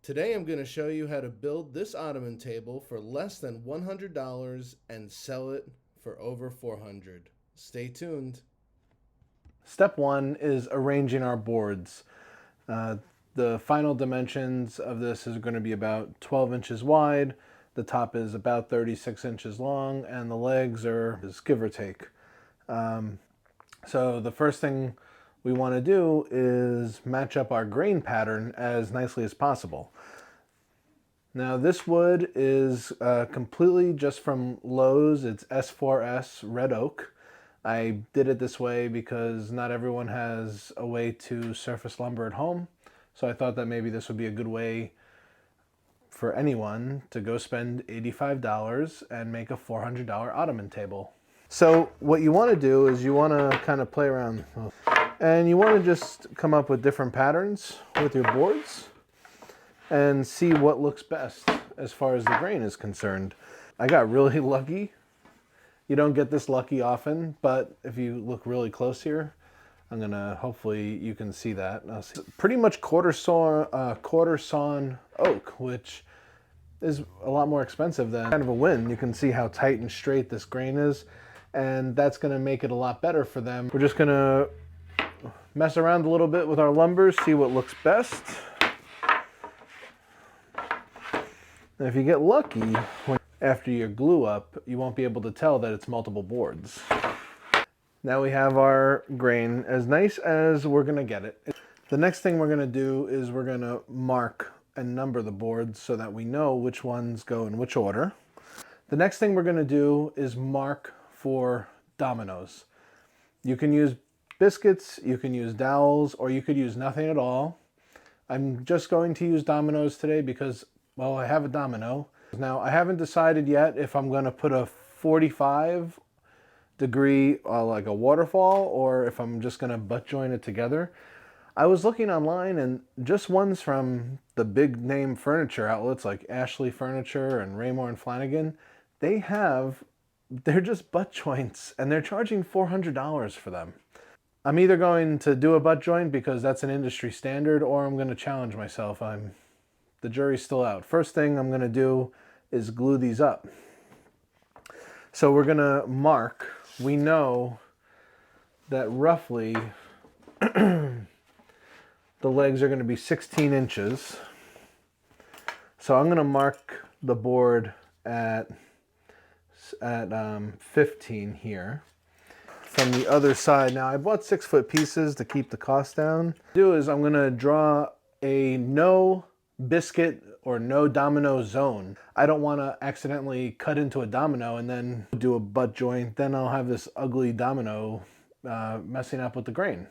Today I'm going to show you how to build this ottoman table for less than $100 and sell it for over $400. Stay tuned. Step one is arranging our boards. The final dimensions of this is going to be about 12 inches wide. The top is about 36 inches long, and the legs are give or take. So the first thing we want to do is match up our grain pattern as nicely as possible. Now this wood is completely just from Lowe's. It's S4S Red Oak. I did it this way because not everyone has a way to surface lumber at home. So I thought that maybe this would be a good way for anyone to go spend $85 and make a $400 ottoman table. So what you want to do is you want to kind of play around and you want to just come up with different patterns with your boards and see what looks best as far as the grain is concerned. I got really lucky. You don't get this lucky often, but if you look really close here, hopefully you can see that. Pretty much quarter sawn oak, which is a lot more expensive than kind of a win. You can see how tight and straight this grain is, and that's gonna make it a lot better for them. We're just gonna mess around a little bit with our lumber, see what looks best. And if you get lucky, after your glue up, you won't be able to tell that it's multiple boards. Now we have our grain as nice as we're gonna get it. The next thing we're gonna do is we're gonna mark and number the boards so that we know which ones go in which order. The next thing we're gonna do is mark for dominoes. You can use biscuits, you can use dowels, or you could use nothing at all. I'm just going to use dominoes today because, well, I have a domino. Now, I haven't decided yet if I'm going to put a 45 degree like a waterfall or if I'm just going to butt join it together. I was looking online and just ones from the big name furniture outlets like Ashley Furniture and Raymore and Flanagan, they're just butt joints and they're charging $400 for them. I'm either going to do a butt joint because that's an industry standard, or I'm going to challenge myself. The jury's still out. First thing I'm going to do is glue these up. So we're going to mark. We know that roughly the legs are going to be 16 inches. So I'm going to mark the board at 15 here. From the other side, now I bought 6-foot pieces to keep the cost down. What I'll do is I'm going to draw a no biscuit or no domino zone. I don't want to accidentally cut into a domino and then do a butt joint. Then I'll have this ugly domino messing up with the grain.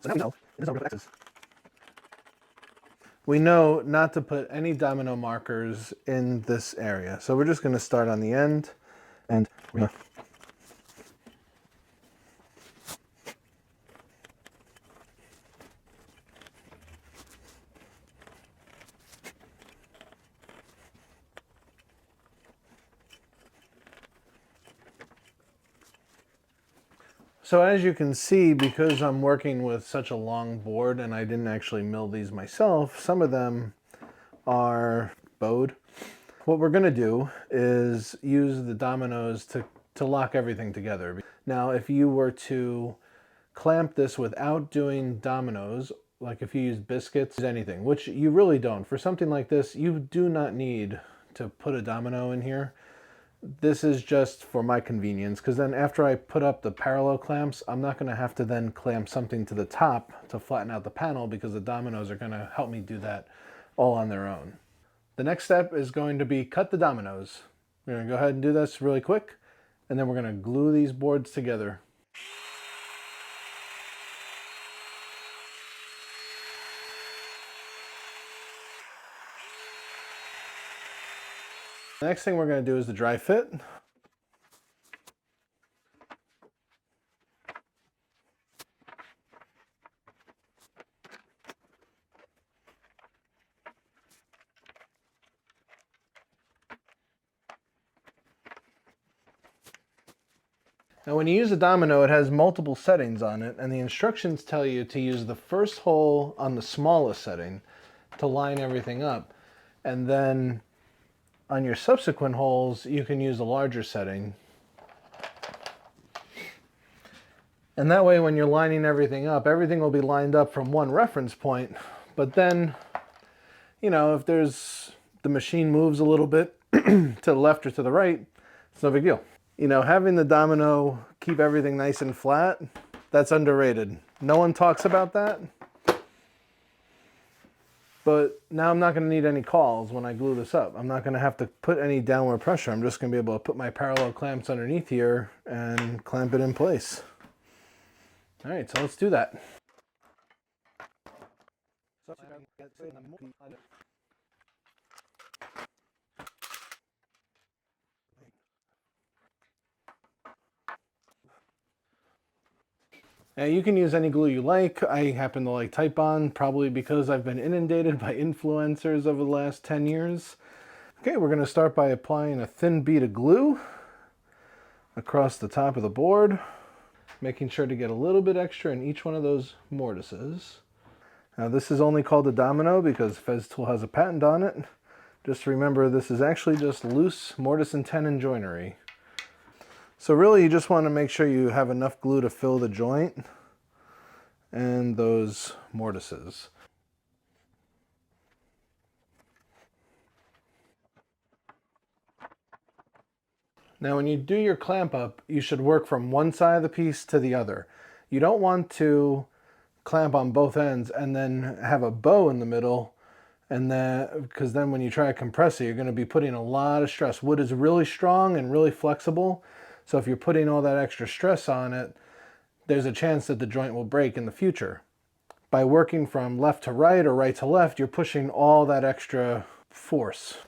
So now we know it is over X's. We know not to put any domino markers in this area. So we're just going to start on the end and we're going to So as you can see, because I'm working with such a long board and I didn't actually mill these myself, some of them are bowed. What we're going to do is use the dominoes to lock everything together. Now, if you were to clamp this without doing dominoes, like if you use biscuits, anything, which you really don't. For something like this, you do not need to put a domino in here. This is just for my convenience, because then after I put up the parallel clamps, I'm not going to have to then clamp something to the top to flatten out the panel, because the dominoes are going to help me do that all on their own. The next step is going to be cut the dominoes. We're going to go ahead and do this really quick, and then we're going to glue these boards together. The next thing we're going to do is the dry fit. Now when you use a domino, it has multiple settings on it, and the instructions tell you to use the first hole on the smallest setting to line everything up. And then on your subsequent holes, you can use a larger setting. And that way when you're lining everything up, everything will be lined up from one reference point. But then, you know, if the machine moves a little bit to the left or to the right, it's no big deal. You know, having the domino keep everything nice and flat, that's underrated. No one talks about that. But now I'm not going to need any calls when I glue this up. I'm not going to have to put any downward pressure. I'm just going to be able to put my parallel clamps underneath here and clamp it in place. All right, so let's do that. Now you can use any glue you like. I happen to like Type Bond, probably because I've been inundated by influencers over the last 10 years. Okay, we're going to start by applying a thin bead of glue across the top of the board, making sure to get a little bit extra in each one of those mortises. Now this is only called a domino because Festool has a patent on it. Just remember, this is actually just loose mortise and tenon joinery. So really you just want to make sure you have enough glue to fill the joint and those mortises. Now when you do your clamp up, you should work from one side of the piece to the other. You don't want to clamp on both ends and then have a bow in the middle, and because then when you try to compress it, you're going to be putting a lot of stress. Wood is really strong and really flexible, so if you're putting all that extra stress on it, there's a chance that the joint will break in the future. By working from left to right or right to left, you're pushing all that extra force.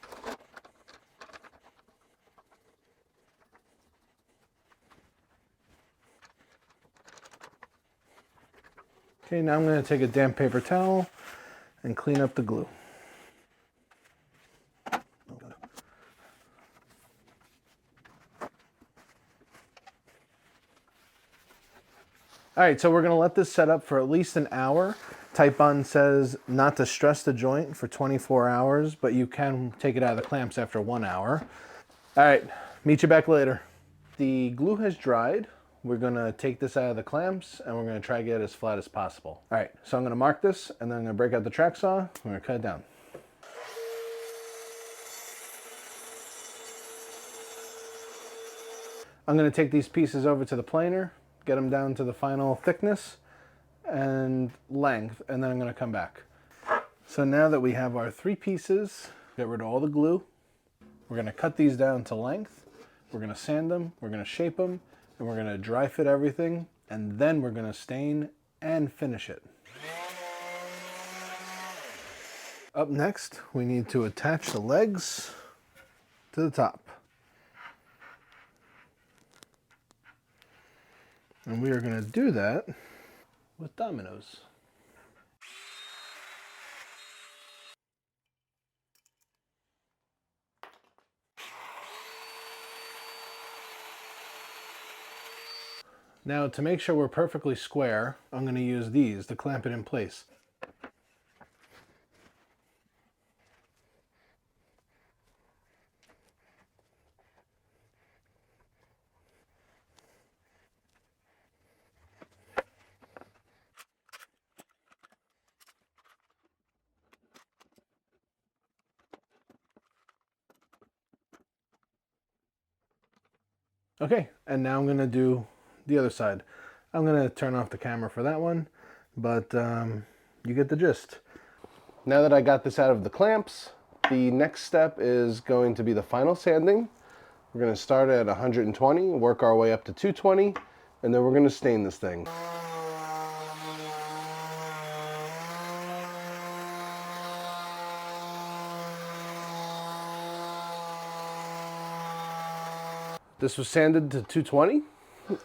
Okay, now I'm going to take a damp paper towel and clean up the glue. All right, so we're going to let this set up for at least an hour. Type Bond says not to stress the joint for 24 hours, but you can take it out of the clamps after 1 hour. All right, meet you back later. The glue has dried. We're going to take this out of the clamps and we're going to try to get it as flat as possible. All right, so I'm going to mark this and then I'm going to break out the track saw. We're going to cut it down. I'm going to take these pieces over to the planer, get them down to the final thickness and length, and then I'm going to come back. So now that we have our 3 pieces, get rid of all the glue. We're going to cut these down to length. We're going to sand them, we're going to shape them, and we're going to dry fit everything, and then we're going to stain and finish it. Up next, we need to attach the legs to the top. And we are going to do that with dominoes. Now to make sure we're perfectly square, I'm going to use these to clamp it in place. Okay, and now I'm going to do the other side. I'm going to turn off the camera for that one, but you get the gist. Now that I got this out of the clamps, the next step is going to be the final sanding. We're going to start at 120, work our way up to 220, and then we're going to stain this thing. This was sanded to 220,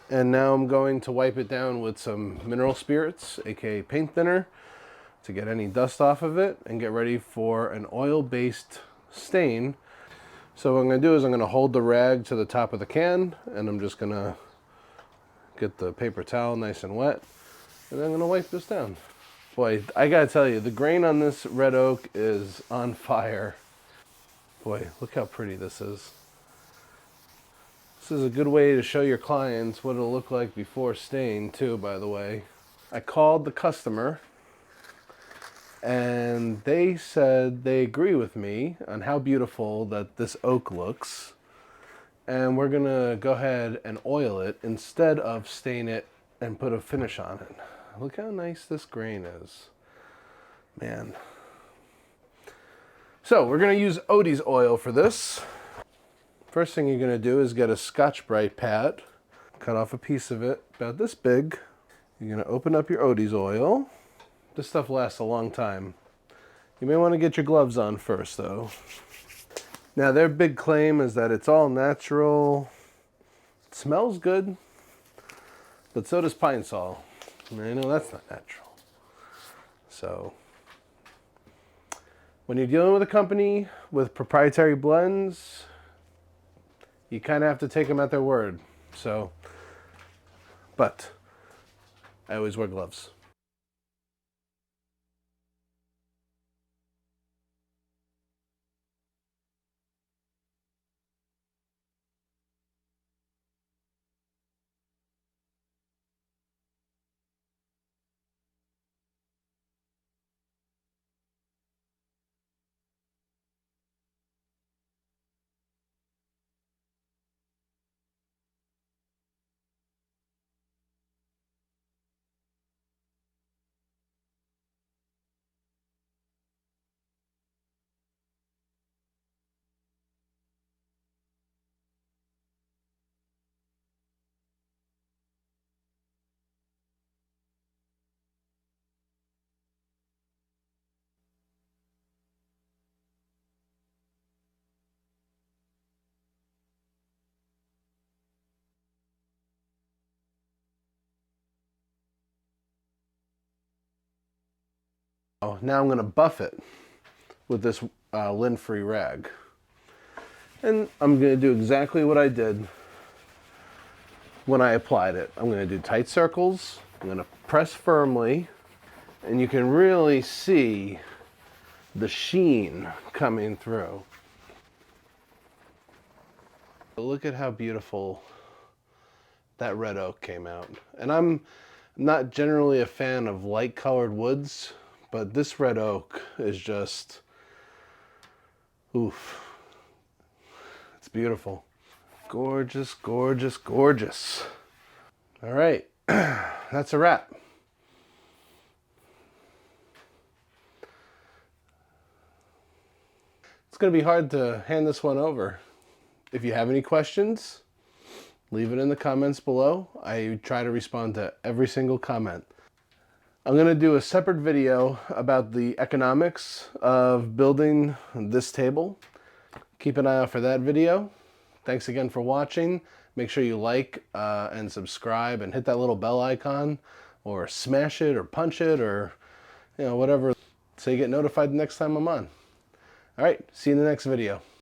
and now I'm going to wipe it down with some mineral spirits, aka paint thinner, to get any dust off of it and get ready for an oil-based stain. So what I'm going to do is I'm going to hold the rag to the top of the can, and I'm just going to Get the paper towel nice and wet, and then I'm gonna wipe this down. Boy, I gotta tell you, the grain on this red oak is on fire. Boy, look how pretty this is. This is a good way to show your clients what it'll look like before stain too, by the way. I called the customer and they said they agree with me on how beautiful that this oak looks. And we're gonna go ahead and oil it instead of stain it and put a finish on it. Look how nice this grain is. Man. So we're gonna use Odie's oil for this. First thing you're gonna do is get a Scotch-Brite pad, cut off a piece of it about this big. You're gonna open up your Odie's oil. This stuff lasts a long time. You may wanna get your gloves on first though. Now their big claim is that it's all natural. It smells good, but so does Pine Sol. And I know that's not natural. So, when you're dealing with a company with proprietary blends, you kind of have to take them at their word. So, but I always wear gloves. Now I'm going to buff it with this lint-free rag. And I'm going to do exactly what I did when I applied it. I'm going to do tight circles. I'm going to press firmly. And you can really see the sheen coming through. Look at how beautiful that red oak came out. And I'm not generally a fan of light colored woods, but this red oak is just, oof. It's beautiful. Gorgeous, gorgeous, gorgeous. All right, that's a wrap. It's gonna be hard to hand this one over. If you have any questions, leave it in the comments below. I try to respond to every single comment. I'm gonna do a separate video about the economics of building this table. Keep an eye out for that video. Thanks again for watching. Make sure you like and subscribe and hit that little bell icon, or smash it or punch it, or whatever, so you get notified the next time I'm on. All right, see you in the next video.